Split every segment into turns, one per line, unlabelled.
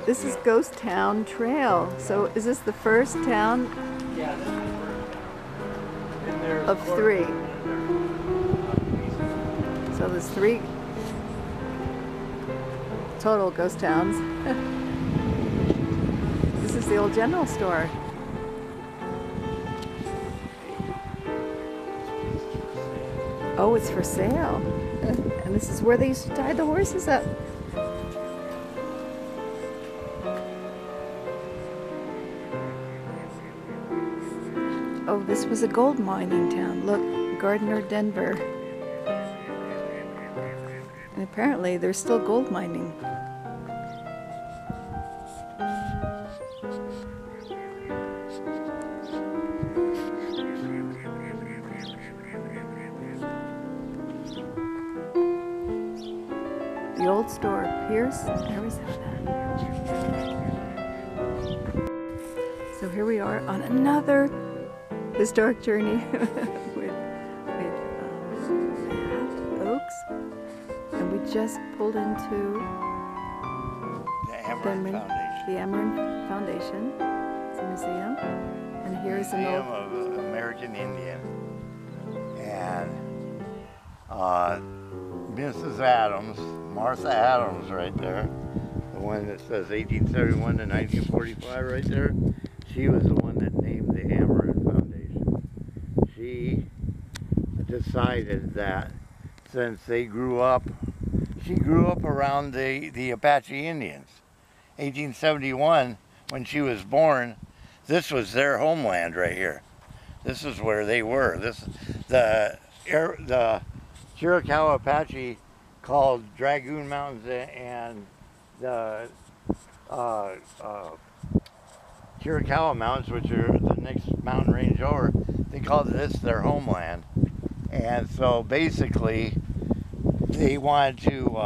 This is Ghost Town Trail. So is this the first town?
Yeah, this is the first town. And there's
Of three. So there's 3 total ghost towns. This is the old general store. Oh, it's for sale. And this is where they used to tie the horses up. Oh, this was a gold mining town. Look, Gardner, Denver. And apparently there's still gold mining. The old store, Pierce, Arizona. So here we are on another historic journey with Matt Ochs, and we just pulled into
the Amarin
Foundation. It's a museum, and here's an
Museum
old
of American Indian, and Mrs. Adams, Martha Adams, right there, the one that says 1871 to 1945, right there. She was the one that named the Amarin Foundation. She decided that since she grew up around the Apache Indians. 1871, when she was born, this was their homeland right here. This is where they were. The Chiricahua Apache called Dragoon Mountains and the Chiricahua Mountains, which are the next mountain range over, they called this their homeland. And so basically they wanted to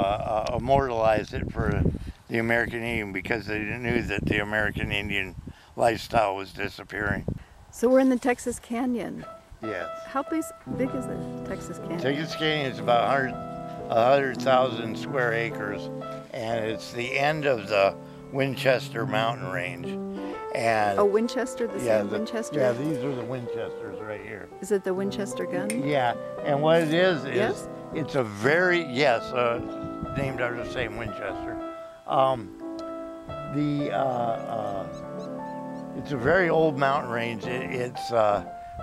immortalize it for the American Indian because they knew that the American Indian lifestyle was disappearing.
So we're in the Texas Canyon.
Yes.
How big is the Texas Canyon?
Texas Canyon is about 100,000 square acres, and it's the end of the Winchester mountain range. And
oh, Winchester, same Winchester?
Yeah, these are the Winchesters right here.
Is it the Winchester gun?
Yeah, and what it is
yes?
It's a very, named after the same Winchester. It's a very old mountain range. It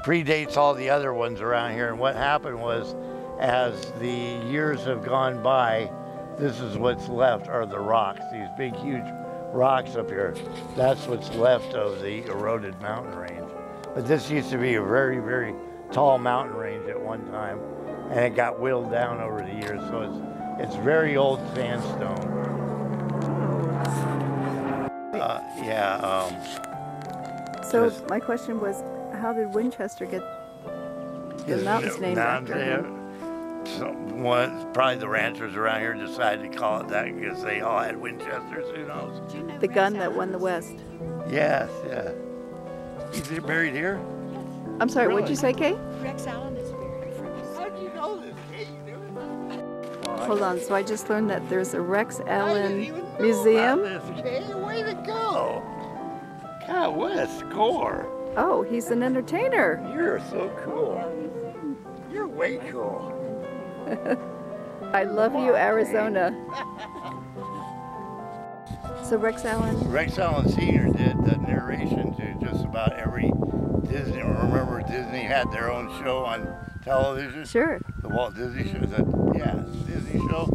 predates all the other ones around here, and what happened was, as the years have gone by, this is what's left are the rocks, these big, huge rocks up here. That's what's left of the eroded mountain range. But this used to be a very, very tall mountain range at one time, and it got whittled down over the years, so it's very old sandstone.
So my question was, how did Winchester get the mountains named after him?
Probably the ranchers around here decided to call it that because they all had Winchesters, who knows?
The gun that won the West.
Yes, yeah. Is he buried here?
I'm sorry, really? What'd you say, Kay?
Rex Allen is buried from us.
How'd you know this, Kay? You knew it?
Hold on, so I just learned that there's a Rex Allen museum.
This, Kay. Way to go. God, what a score.
Oh, he's an entertainer.
You're so cool. You're way cool.
I love you, Arizona. So Rex Allen
Sr. did the narration to just about every Disney. Remember, Disney had their own show on television?
Sure.
The Walt Disney show. Disney show.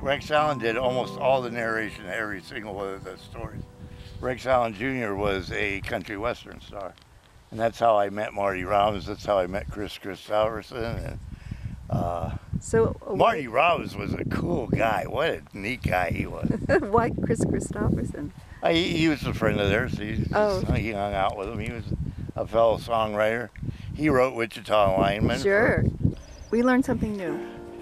Rex Allen did almost all the narration, every single one of the stories. Rex Allen Jr. was a country western star. And that's how I met Marty Robbins. That's how I met Chris Christopherson. And, Marty Robbins was a cool guy. What a neat guy he was.
Why Chris Christopherson?
He was a friend of theirs. He hung out with him. He was a fellow songwriter. He wrote Wichita Lineman.
Sure. We learned something new.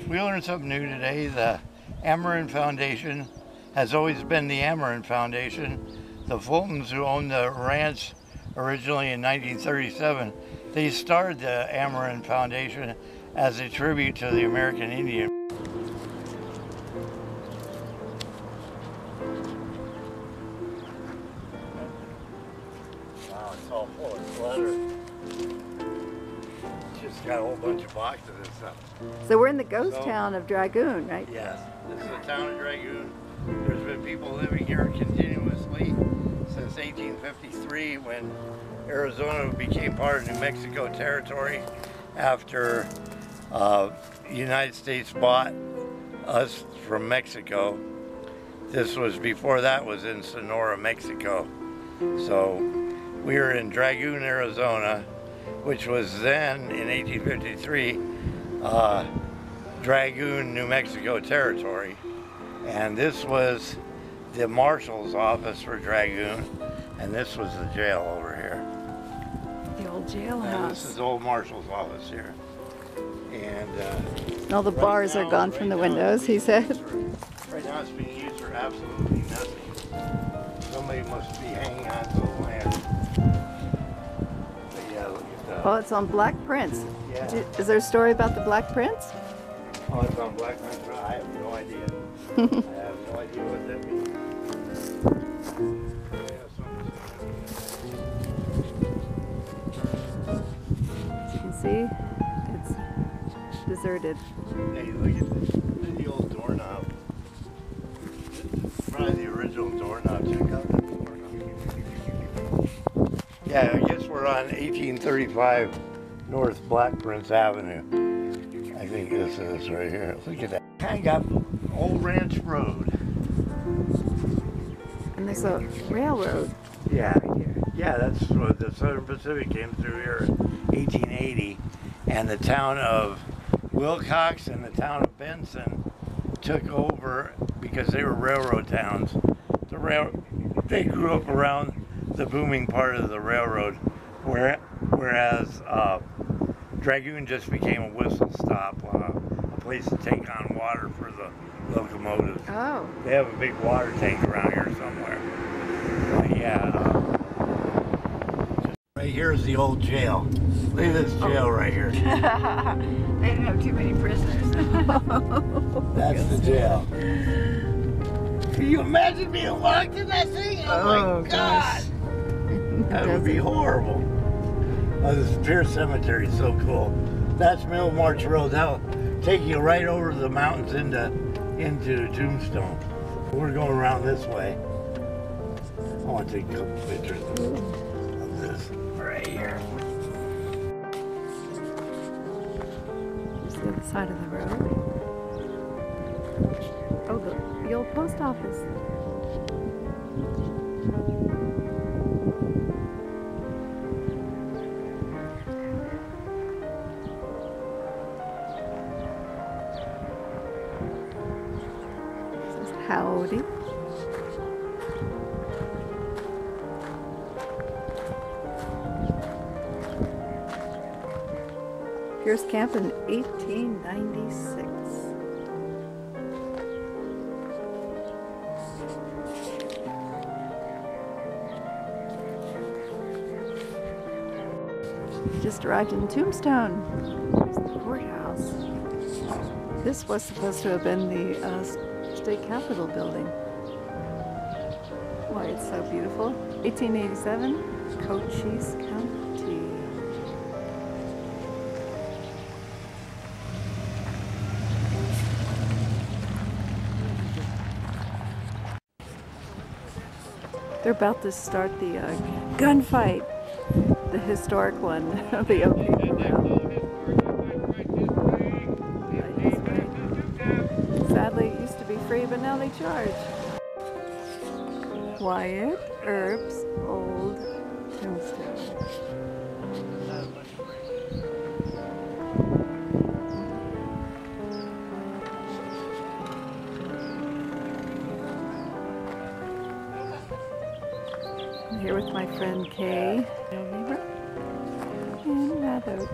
We learned something new today. The Amarin Foundation has always been the Amarin Foundation. The Fultons, who owned the ranch originally in 1937, they started the Amarin Foundation as a tribute to the American Indian. just got a whole bunch of boxes and stuff.
So we're in the ghost town of Dragoon, right?
Yes, this is the town of Dragoon. There's been people living here continuously since 1853 when Arizona became part of New Mexico territory after the United States bought us from Mexico. This was before that was in Sonora, Mexico. So we were in Dragoon, Arizona, which was then in 1853 Dragoon, New Mexico territory. And this was the marshal's office for Dragoon, and this was the jail over here.
The old jailhouse.
And this is the old marshal's office here. And
all the bars are gone from the windows, he said.
Right now it's being used for absolutely nothing. Somebody must be hanging on to the land. But yeah, look at that.
Oh, it's on Black Prince.
Yeah.
Is there a story about the Black Prince?
Oh, it's on Black Prince. I have no idea. I have no idea what that means.
As you can see, it's deserted.
Hey, look at this. Look at the old doorknob. It's probably the original doorknob. Check out the doorknob. Yeah, I guess we're on 1835 North Black Prince Avenue. I think this is right here. Look at that. Kind of got Old Ranch Road.
And there's a railroad.
Yeah, yeah, that's what the Southern Pacific came through here in 1880, and the town of Wilcox and the town of Benson took over because they were railroad towns. They grew up around the booming part of the railroad, whereas Dragoon just became a whistle stop, a place to take on water for the locomotives.
Oh.
They have a big water tank around here somewhere. But yeah, right here is the old jail. Look at this jail right here.
They didn't have too many prisoners.
That's the jail. Can you imagine being locked in that thing? Oh my God. That would be horrible. Oh, this Pierce Cemetery is so cool. That's Middle March Road. That'll take you right over the mountains into Tombstone. We're going around this way. I want to take a couple pictures of this right here.
Here's the other side of the road. Oh, the old post office. This is Howdy. Pierce Camp in 1896. Just arrived in Tombstone. There's the courthouse. This was supposed to have been the state capitol building. Why, it's so beautiful. 1887, Cochise County. They're about to start the gunfight, the historic one, the OK Corral. Right this way. Sadly, it used to be free, but now they charge. Wyatt Earp's Old Tombstone. I'm here with my friend Kay and Matt Ochs.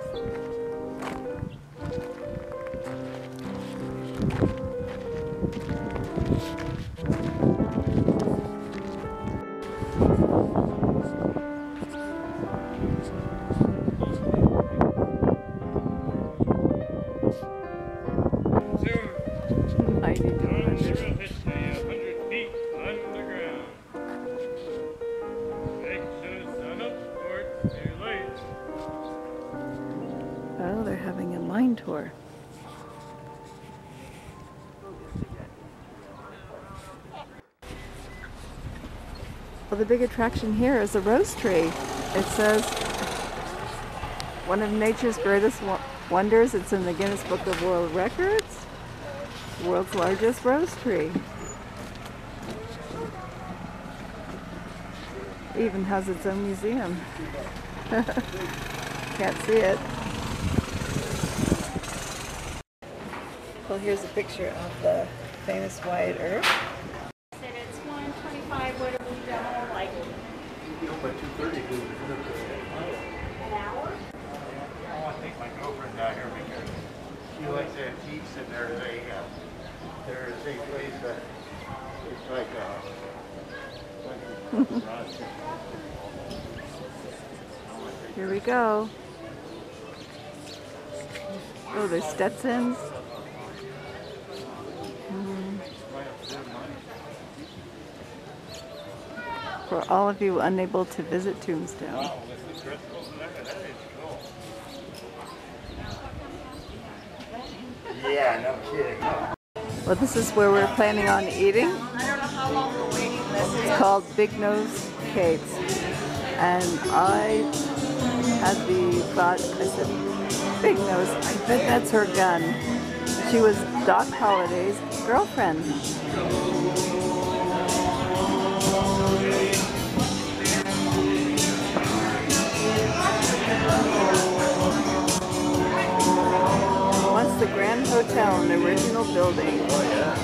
having a mine tour. Well, the big attraction here is a rose tree. It says one of nature's greatest wonders. It's in the Guinness Book of World Records. World's largest rose tree. It even has its own museum. Can't see it. Well, here's a picture of the famous Wyatt Earp.
Said it's 125. What have we done? Like
By 2:30,
an hour?
I want to take my girlfriend down here because she likes antiques, and there's a place that it's like
Here we go. Oh, there's Stetsons. For all of you unable to visit Tombstone.
Wow, with the crystals and everything, that is cool. Yeah, no kidding.
Well, this is where we're planning on eating.
I don't know how long the waiting list is.
It's called Big Nose Cakes. And I had the thought, I said, Big Nose, I bet that's her gun. She was Doc Holliday's girlfriend. Once the Grand Hotel in the original building. Oh, yeah.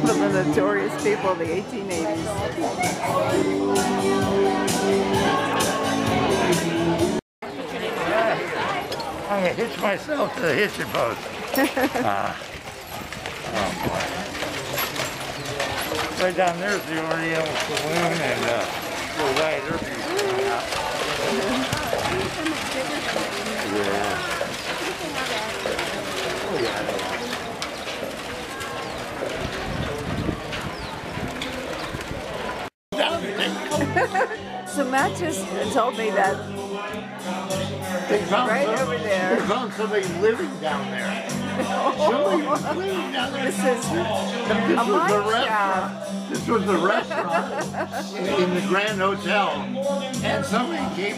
For the notorious people of the 1880s.
I hitched myself to the hitching post. Oh boy. Right down there's the Oreo Saloon and the Wyatt Earp coming out. Yeah. Oh yeah.
So Matt just told me that right over there.
They found somebody living down there. Somebody was living down there.
This is a mine shaft.
This was the restaurant in the Grand Hotel, and somebody came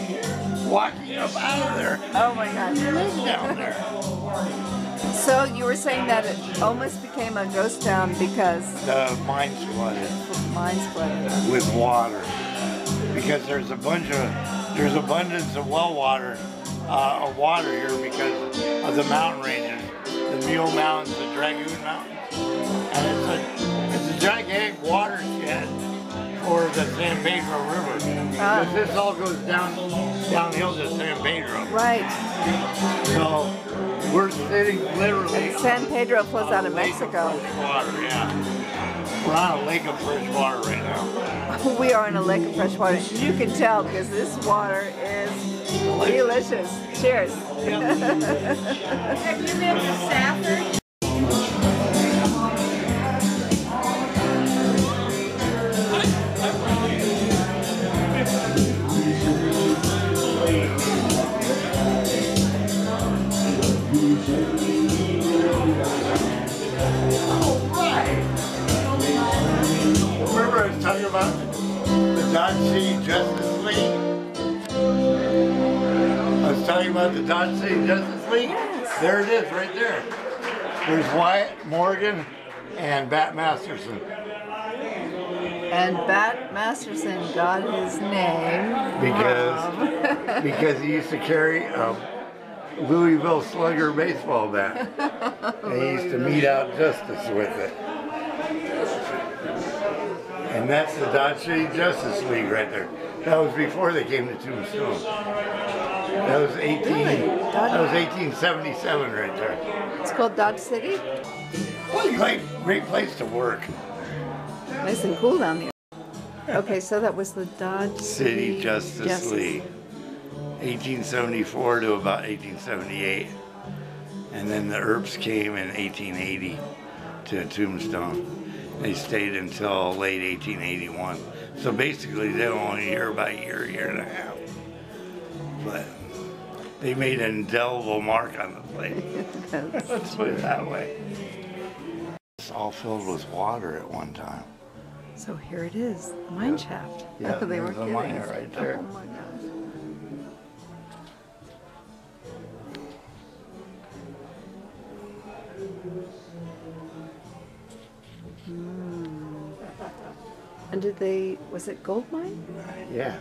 walking up out of there.
Oh my God.
They lived down there.
So you were saying that it almost became a ghost town because
The mines flooded
mines flooded.
with water because there's abundance of well water of water here because of the mountain ranges, the Mule Mountains, the Dragoon Mountains, and it's a gigantic watershed for the San Pedro River. Because this all goes downhill to San Pedro.
Right.
So we're sitting literally
And San Pedro flows out of
lake
Mexico.
Of fresh water, yeah. We're on a lake of fresh water right now.
We are in a lake of fresh water. You can tell because this water is delicious. Cheers.
Have you been to Safford?
Remember I was talking about the Dodge City Justice League? I was talking about the Dodge City Justice League? There it is, right there. There's Wyatt, Morgan, and Bat Masterson.
And Bat Masterson got his name
Because he used to carry a Louisville Slugger baseball bat. And he used to mete out justice with it. And that's the Dodge City Justice League right there. That was before they came to Tombstone. That was 1877 right there.
It's called Dodge City.
What a great place to work.
Nice and cool down there. Okay, so that was the Dodge
City Justice League. 1874 to about 1878. And then the Earps came in 1880 to Tombstone. They stayed until late 1881. So basically they were only here about a year and a half. But They made an indelible mark on the place. Let's put it that way. It's all filled with water at one time.
So here it is, the mine shaft.
Yeah,
They were
there's a
kidding.
miner right there.
Oh my gosh. And was it gold mine?
Yeah.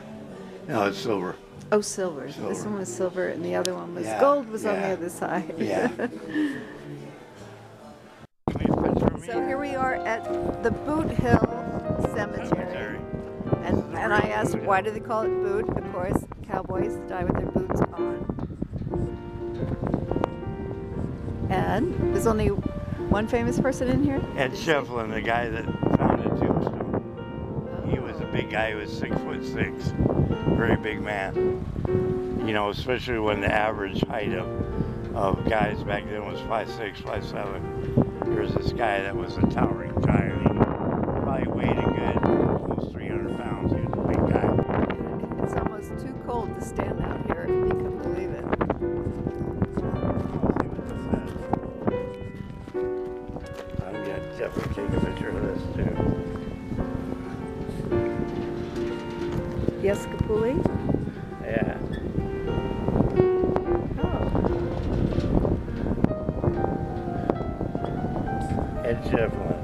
No, it's silver.
Oh, silver. This
Silver.
one was silver and the other one was
Yeah,
gold was on the
yeah.
other side.
Yeah. Please picture me.
So here we are at the Boot Hill Cemetery. And I asked, why do they call it boot? Of course, cowboys die with their boots on. And there's only one famous person in here?
Ed Shefflin, the guy that founded Tombstone. He was a big guy. He was 6'6", very big man. You know, especially when the average height of guys back then was 5'6", 5'7". There was this guy that was a towering giant. He probably weighed a good almost 300 pounds. He was a big guy.
It's almost too cold to stand out here, if you can believe it.
I'm gonna definitely take a picture of this too.
Yes, Kapuli?
Yeah.
Oh.
Ed Shefflin.